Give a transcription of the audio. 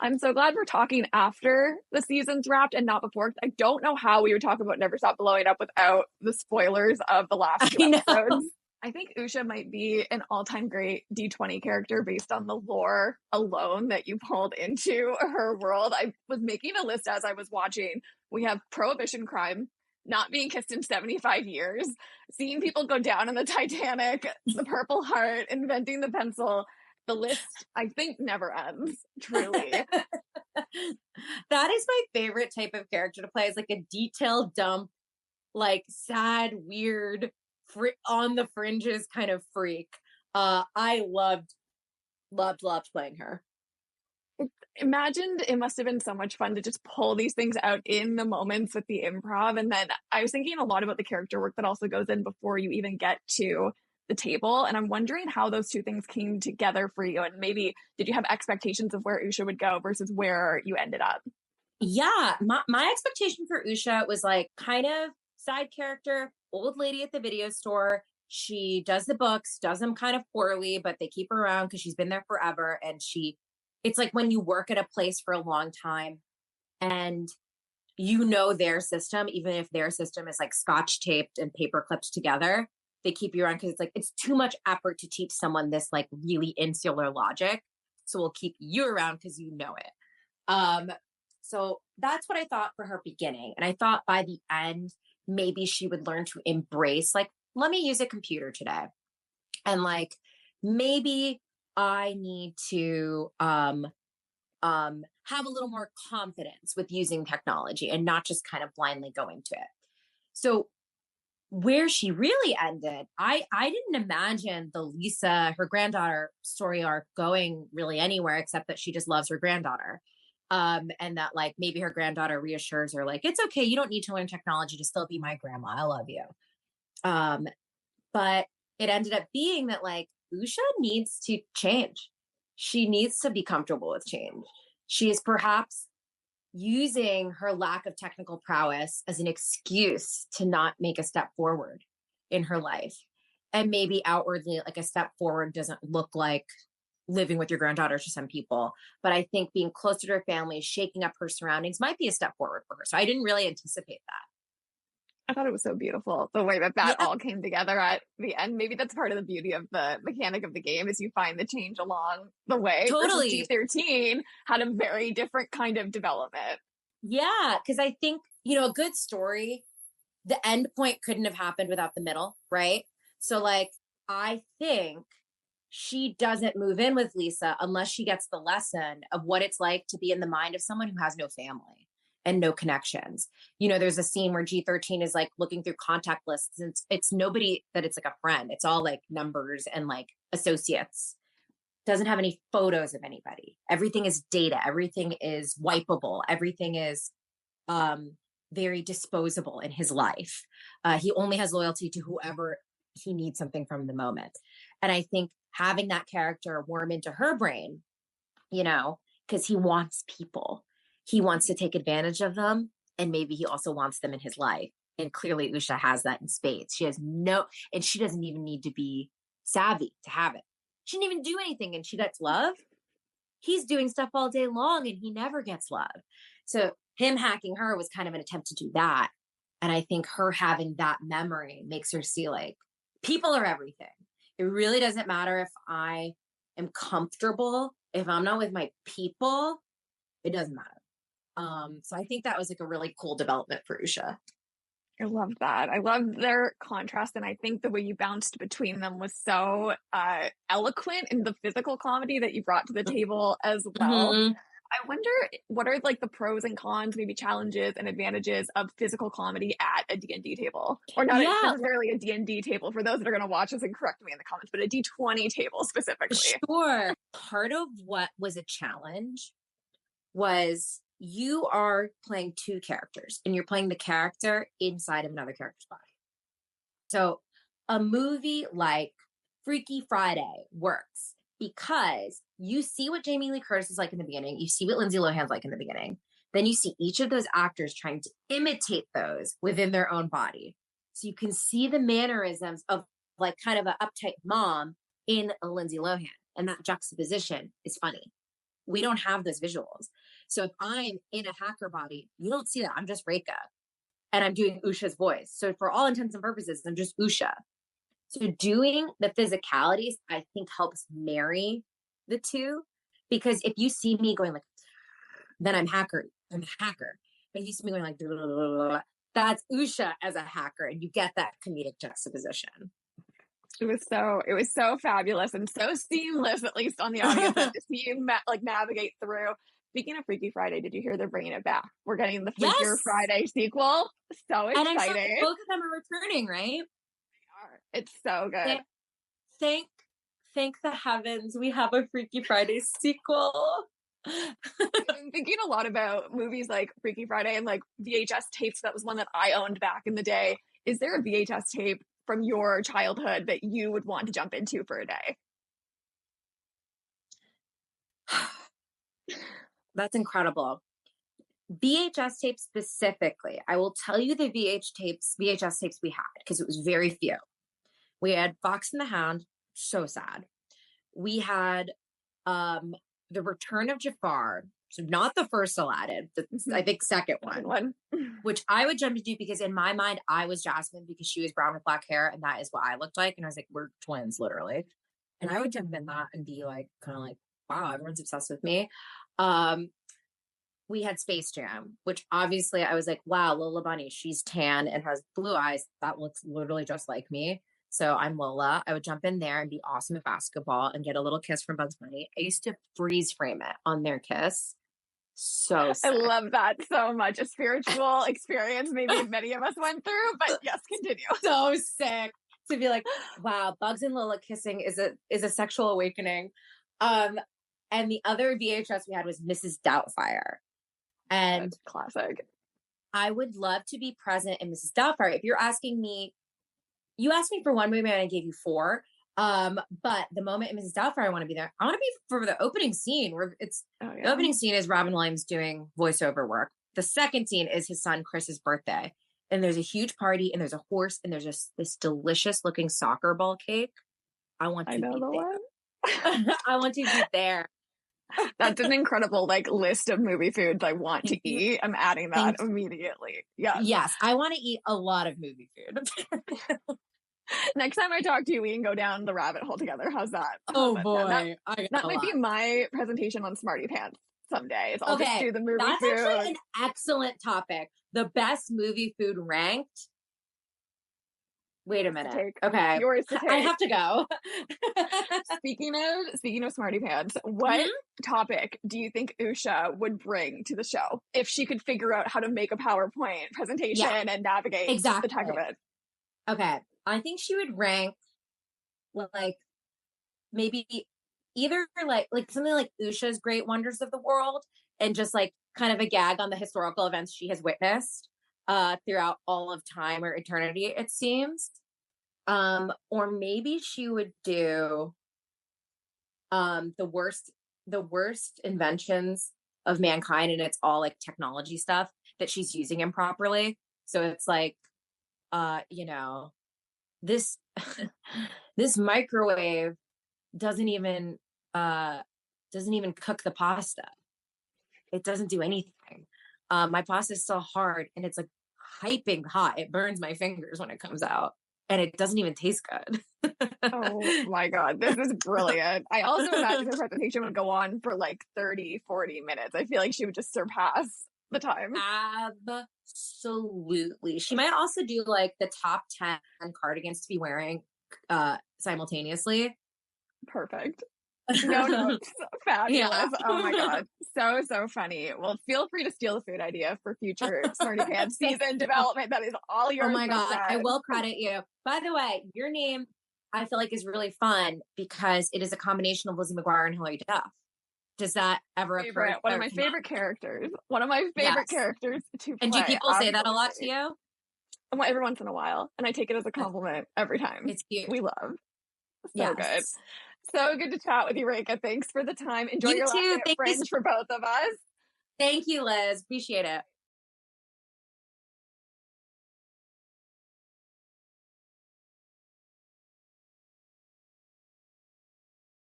I'm so glad we're talking after the season's wrapped and not before. I don't know how we would talk about Never Stop Blowing Up without the spoilers of the last two I know. episodes. I think Usha might be an all-time great D20 character based on the lore alone that you pulled into her world. I was making a list as I was watching. We have prohibition crime, not being kissed in 75 years, seeing people go down in the Titanic, the Purple Heart, inventing the pencil. The list, I think, never ends, truly. That is my favorite type of character to play, is like a detailed dump, like sad, weird, on the fringes kind of freak. I loved playing her. Imagined it must have been so much fun to just pull these things out in the moments with the improv. And then I was thinking a lot about the character work that also goes in before you even get to the table. And I'm wondering how those two things came together for you. And maybe did you have expectations of where Usha would go versus where you ended up? Yeah, my expectation for Usha was like kind of side character, old lady at the video store. She does the books, does them kind of poorly, but they keep her around because she's been there forever. And it's like when you work at a place for a long time and you know their system, even if their system is like scotch taped and paper clipped together, they keep you around because it's like, it's too much effort to teach someone this like really insular logic. So we'll keep you around because you know it. So that's what I thought for her beginning. And I thought by the end, maybe she would learn to embrace, like, let me use a computer today. And like, maybe I need to have a little more confidence with using technology and not just kind of blindly going to it. So where she really ended, I didn't imagine the Lisa, her granddaughter story arc going really anywhere except that she just loves her granddaughter. And that like maybe her granddaughter reassures her like, it's okay, you don't need to learn technology to still be my grandma. I love you. But it ended up being that like Usha needs to change. She needs to be comfortable with change. She is perhaps using her lack of technical prowess as an excuse to not make a step forward in her life. And maybe outwardly, like a step forward doesn't look like living with your granddaughter to some people. But I think being closer to her family, shaking up her surroundings might be a step forward for her. So I didn't really anticipate that. I thought it was so beautiful the way that all came together at the end. Maybe that's part of the beauty of the mechanic of the game is you find the change along the way. Totally. G13 had a very different kind of development. Yeah, because I think, a good story, the end point couldn't have happened without the middle, right? So like, I think she doesn't move in with Lisa unless she gets the lesson of what it's like to be in the mind of someone who has no family and no connections. There's a scene where G13 is like looking through contact lists and it's nobody that it's like a friend. It's all like numbers and like associates. Doesn't have any photos of anybody. Everything is data. Everything is wipeable. Everything is very disposable in his life. He only has loyalty to whoever he needs something from the moment. And I think having that character warm into her brain, because he wants people. He wants to take advantage of them. And maybe he also wants them in his life. And clearly Usha has that in spades. And she doesn't even need to be savvy to have it. She didn't even do anything and she gets love. He's doing stuff all day long and he never gets love. So him hacking her was kind of an attempt to do that. And I think her having that memory makes her see like people are everything. It really doesn't matter if I am comfortable. If I'm not with my people, it doesn't matter. So I think that was like a really cool development for Usha. I love that. I love their contrast. And I think the way you bounced between them was so eloquent in the physical comedy that you brought to the table as well. Mm-hmm. I wonder what are like the pros and cons, maybe challenges and advantages of physical comedy at a D&D table, or not necessarily a D&D table for those that are going to watch this and correct me in the comments, but a D20 table specifically. Sure. Part of what was a challenge was you are playing two characters and you're playing the character inside of another character's body. So a movie like Freaky Friday works because you see what Jamie Lee Curtis is like in the beginning. You see what Lindsay Lohan's like in the beginning. Then you see each of those actors trying to imitate those within their own body. So you can see the mannerisms of like kind of an uptight mom in a Lindsay Lohan. And that juxtaposition is funny. we don't have those visuals. So if I'm in a hacker body, you don't see that. I'm just Rehka and I'm doing Usha's voice. So for all intents and purposes, I'm just Usha. So doing the physicalities, I think, helps marry the two. Because if you see me going like, then I'm a hacker. But if you see me going like, blah, blah, blah, blah, that's Usha as a hacker. And you get that comedic juxtaposition. It was so fabulous and so seamless, at least on the audience, to see you navigate through. Speaking of Freaky Friday, did you hear they're bringing it back? We're getting the Freakier Friday sequel. So exciting! And I'm sure both of them are returning, right? They are. It's so good. Thank the heavens, we have a Freaky Friday sequel. I've been thinking a lot about movies like Freaky Friday and like VHS tapes. That was one that I owned back in the day. Is there a VHS tape from your childhood that you would want to jump into for a day? That's incredible. VHS tapes specifically. I will tell you the VHS tapes we had, because it was very few. We had Fox and the Hound, so sad. We had The Return of Jafar, so not the first Aladdin, I think second one, which I would jump into because in my mind, I was Jasmine because she was brown with black hair and that is what I looked like. And I was like, we're twins, literally. And I would jump in that and be like, kind of like, wow, everyone's obsessed with me. We had Space Jam, which obviously I was like, wow, Lola Bunny, she's tan and has blue eyes. That looks literally just like me. So I'm Lola. I would jump in there and be awesome at basketball and get a little kiss from Bugs Bunny. I used to freeze frame it on their kiss. So sick. I love that so much. A spiritual experience maybe many of us went through, but yes, continue. So sick to be like, wow, Bugs and Lola kissing is a sexual awakening. And the other VHS we had was Mrs. Doubtfire. And that's classic. I would love to be present in Mrs. Doubtfire. If you're asking me, you asked me for one movie and I gave you 4. But the moment in Mrs. Doubtfire I want to be there. I want to be for the opening scene where the opening scene is Robin Williams doing voiceover work. The second scene is his son Chris's birthday. And there's a huge party and there's a horse and there's just this delicious looking soccer ball cake. I want to be there. I want to be there. That's an incredible list of movie foods I want to eat. I'm adding that immediately. Yes, I want to eat a lot of movie food. Next time I talk to you, we can go down the rabbit hole together. How's that? Oh boy, that might be my presentation on Smarty Pants someday. I'll just do the movie food. That's actually an excellent topic. The best movie food ranked. Wait a minute. Okay. Yours to take. I have to go. Speaking of Smarty Pants, what topic do you think Usha would bring to the show if she could figure out how to make a PowerPoint presentation and navigate the tech of it? Okay. I think she would rank maybe either something like Usha's Great Wonders of the World and just kind of a gag on the historical events she has witnessed throughout all of time or eternity, it seems. Or maybe she would do the worst inventions of mankind, and it's all technology stuff that she's using improperly. So it's this this microwave doesn't even cook the pasta. It doesn't do anything. My pasta is so hard and it's piping hot. It burns my fingers when it comes out and it doesn't even taste good. Oh my God. This is brilliant. I also imagine the presentation would go on for 30, 40 minutes. I feel like she would just surpass the time. Absolutely. She might also do the top 10 cardigans to be wearing simultaneously. Perfect. No notes. Fabulous. Yeah. Oh my God. So funny. Well, feel free to steal the food idea for future Smarty Pants season development. That is all yours. Oh my God. I will credit you. By the way, your name I feel is really fun because it is a combination of Lizzie McGuire and Hilary Duff. Does that ever occur? One of my favorite characters. One of my favorite characters to play. And do people say that a lot to you? Well, every once in a while. And I take it as a compliment every time. It's cute. We love. So good. So good to chat with you, Rehka. Thanks for the time. Enjoy your last day at Fringe for both of us. Thank you, Liz. Appreciate it.